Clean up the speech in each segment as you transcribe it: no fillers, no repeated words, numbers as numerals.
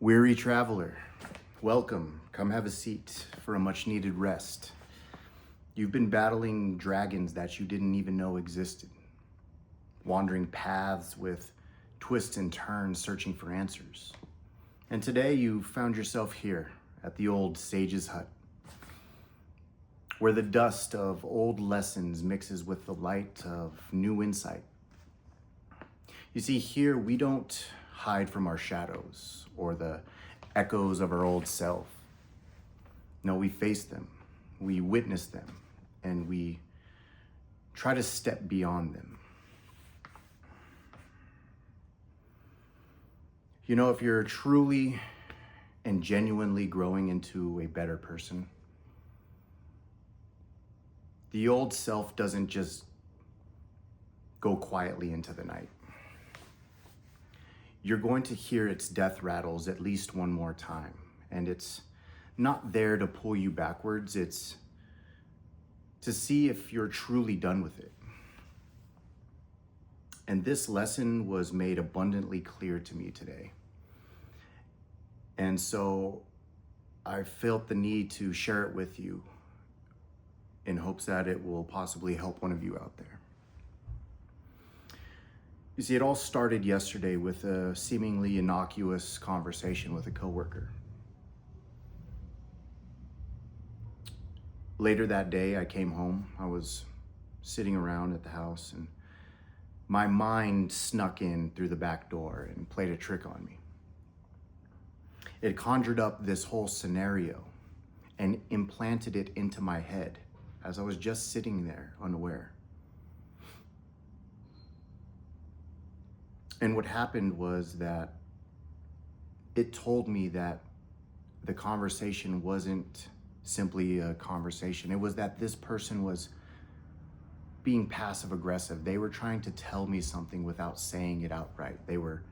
Weary traveler, welcome. Come have a seat for a much needed rest. You've been battling dragons that you didn't even know existed, wandering paths with twists and turns searching for answers. And today you found yourself here at the old sage's hut, where the dust of old lessons mixes with the light of new insight. You see, here we don't hide from our shadows or the echoes of our old self. No, we face them, we witness them, and we try to step beyond them. You know, if you're truly and genuinely growing into a better person, the old self doesn't just go quietly into the night. You're going to hear its death rattles at least one more time. And it's not there to pull you backwards, it's to see if you're truly done with it. And this lesson was made abundantly clear to me today. And so I felt the need to share it with you in hopes that it will possibly help one of you out there. You see, it all started yesterday with a seemingly innocuous conversation with a coworker. Later that day, I came home. I was sitting around at the house and my mind snuck in through the back door and played a trick on me. It conjured up this whole scenario and implanted it into my head as I was just sitting there unaware. And what happened was that it told me that the conversation wasn't simply a conversation. It was that this person was being passive aggressive. They were trying to tell me something without saying it outright. They were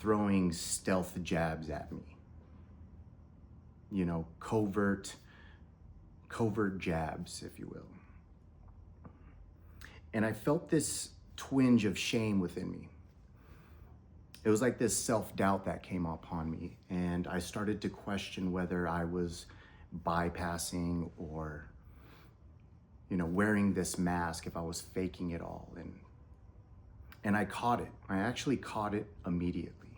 throwing stealth jabs at me. You know, covert jabs, if you will. And I felt this twinge of shame within me. It was like this self-doubt that came upon me, and I started to question whether I was bypassing or, wearing this mask, if I was faking it all. And I caught it. I actually caught it immediately.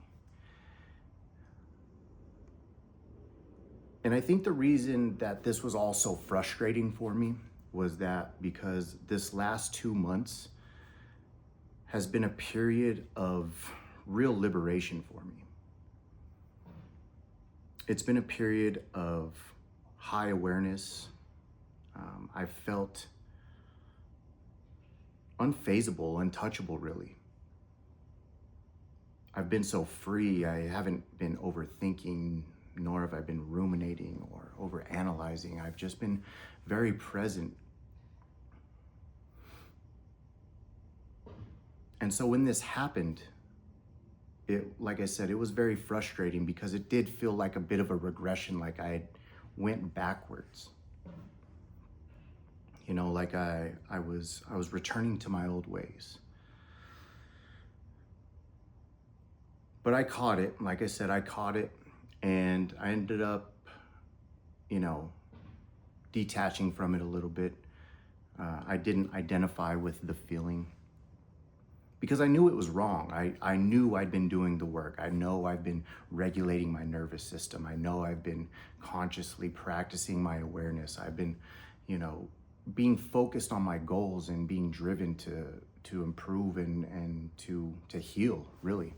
And I think the reason that this was all so frustrating for me was that because this last 2 months has been a period of real liberation for me. It's been a period of high awareness. I felt unfazable, untouchable, really. I've been so free. I haven't been overthinking, nor have I been ruminating or overanalyzing. I've just been very present. And so when this happened, like I said, it was very frustrating because it did feel like a bit of a regression, like I had went backwards. Like I was returning to my old ways. But I caught it, like I said, and I ended up, detaching from it a little bit. I didn't identify with the feeling, because I knew it was wrong. I knew I'd been doing the work. I know I've been regulating my nervous system. I know I've been consciously practicing my awareness. I've been, being focused on my goals and being driven to improve and to heal, really.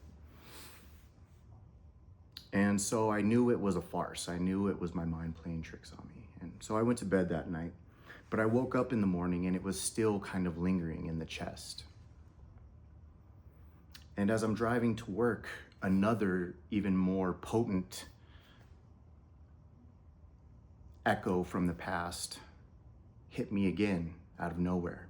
And so I knew it was a farce. I knew it was my mind playing tricks on me. And so I went to bed that night, but I woke up in the morning and it was still kind of lingering in the chest. And as I'm driving to work, another even more potent echo from the past hit me again out of nowhere.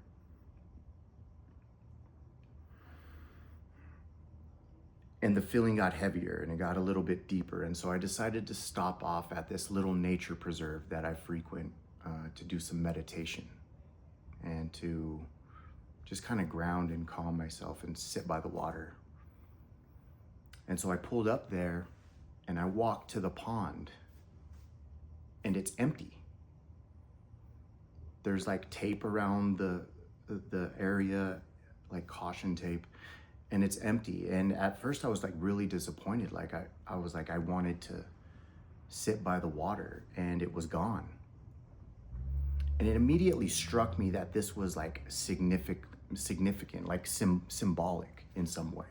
And the feeling got heavier and it got a little bit deeper. And so I decided to stop off at this little nature preserve that I frequent to do some meditation and to just kind of ground and calm myself and sit by the water. And so I pulled up there And I walk to the pond and it's empty. There's like tape around the area, like caution tape, and it's empty. And at first I was like really disappointed. Like I was like, I wanted to sit by the water and it was gone. And it immediately struck me that this was like significant, like symbolic in some way.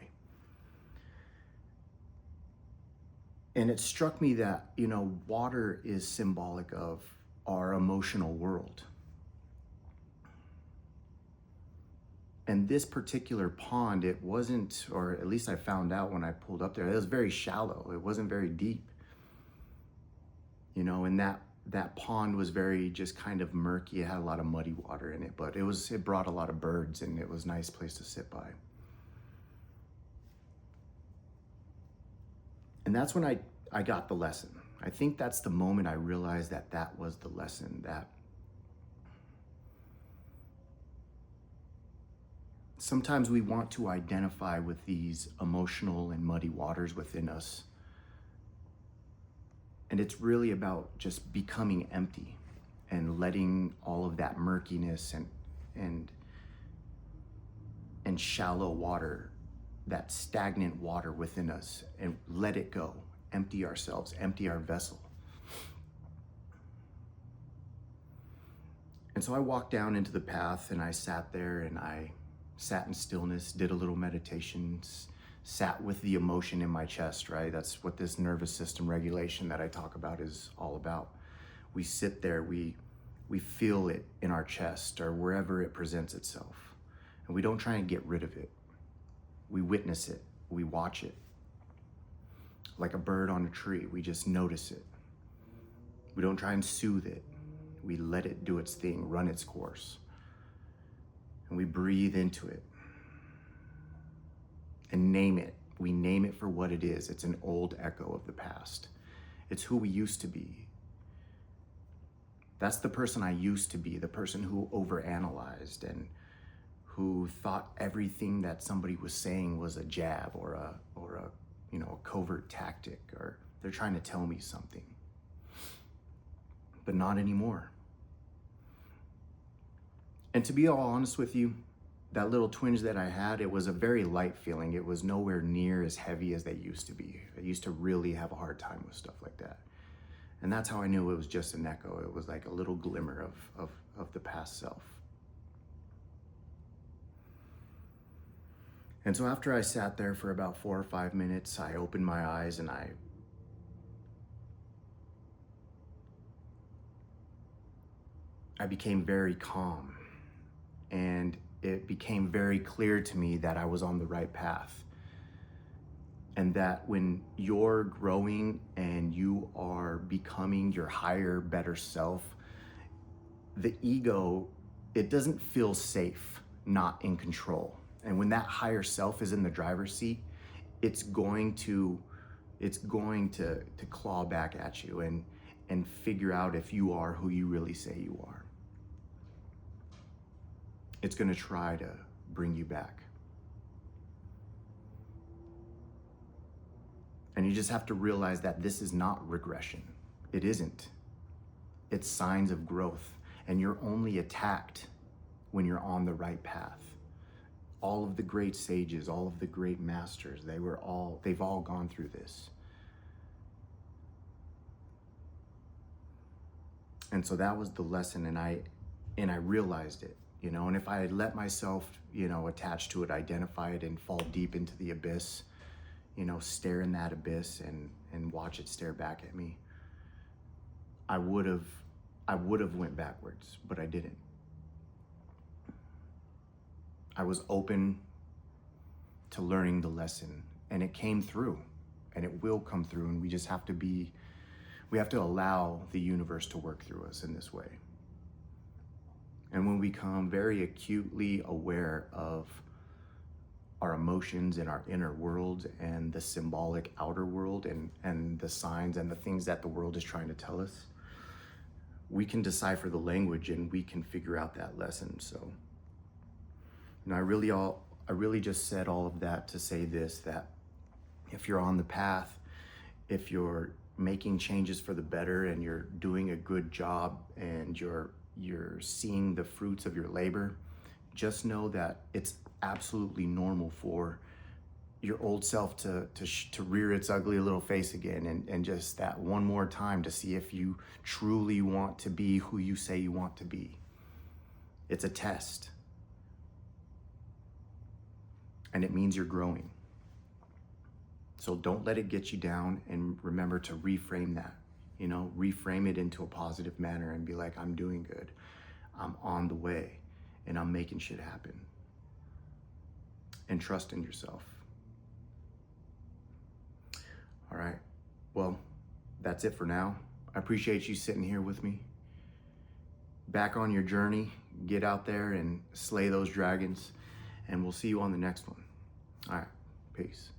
And it struck me that, you know, water is symbolic of our emotional world. And this particular pond, it wasn't, or at least I found out when I pulled up there, it was very shallow. It wasn't very deep. You know, and that pond was very just kind of murky. It had a lot of muddy water in it, but it brought a lot of birds and it was a nice place to sit by. And that's when I got the lesson. I think that's the moment I realized that was the lesson, that sometimes we want to identify with these emotional and muddy waters within us. And it's really about just becoming empty and letting all of that murkiness and shallow water, that stagnant water within us, and let it go. Empty ourselves, empty our vessel. And so I walked down into the path and I sat there and I sat in stillness, did a little meditation, sat with the emotion in my chest, right? That's what this nervous system regulation that I talk about is all about. We sit there, we feel it in our chest or wherever it presents itself. And we don't try and get rid of it. We witness it, we watch it. Like a bird on a tree, we just notice it. We don't try and soothe it. We let it do its thing, run its course. And we breathe into it and name it. We name it for what it is. It's an old echo of the past. It's who we used to be. That's the person I used to be, the person who overanalyzed and who thought everything that somebody was saying was a jab or a you know, a covert tactic, or they're trying to tell me something. But not anymore. And to be all honest with you, that little twinge that I had, it was a very light feeling. It was nowhere near as heavy as they used to be. I used to really have a hard time with stuff like that. And that's how I knew it was just an echo. It was like a little glimmer of the past self. And so after I sat there for about 4 or 5 minutes, I opened my eyes and I became very calm. And it became very clear to me that I was on the right path. And that when you're growing and you are becoming your higher, better self, the ego, it doesn't feel safe, not in control. And when that higher self is in the driver's seat, it's going to claw back at you and figure out if you are who you really say you are. It's going to try to bring you back. And you just have to realize that this is not regression. It isn't. It's signs of growth. And you're only attacked when you're on the right path. All of the great sages, all of the great masters, they've all gone through this. And so that was the lesson, and I realized it, you know, and if I had let myself, you know, attach to it, identify it, and fall deep into the abyss, you know, stare in that abyss and watch it stare back at me, I would have went backwards, but I didn't. I was open to learning the lesson, and it came through, and it will come through, and we just have to allow the universe to work through us in this way. And when we become very acutely aware of our emotions in our inner world and the symbolic outer world and the signs and the things that the world is trying to tell us, we can decipher the language and we can figure out that lesson. So, you know, I really just said all of that to say this, that if you're on the path, if you're making changes for the better and you're doing a good job and you're seeing the fruits of your labor, just know that it's absolutely normal for your old self to rear its ugly little face again, and just that one more time to see if you truly want to be who you say you want to be. It's a test. And it means you're growing. So don't let it get you down, and remember to reframe that. Reframe it into a positive manner and be like, I'm doing good. I'm on the way and I'm making shit happen. And trust in yourself. All right. Well, that's it for now. I appreciate you sitting here with me. Back on your journey, get out there and slay those dragons, and we'll see you on the next one. All right. Peace.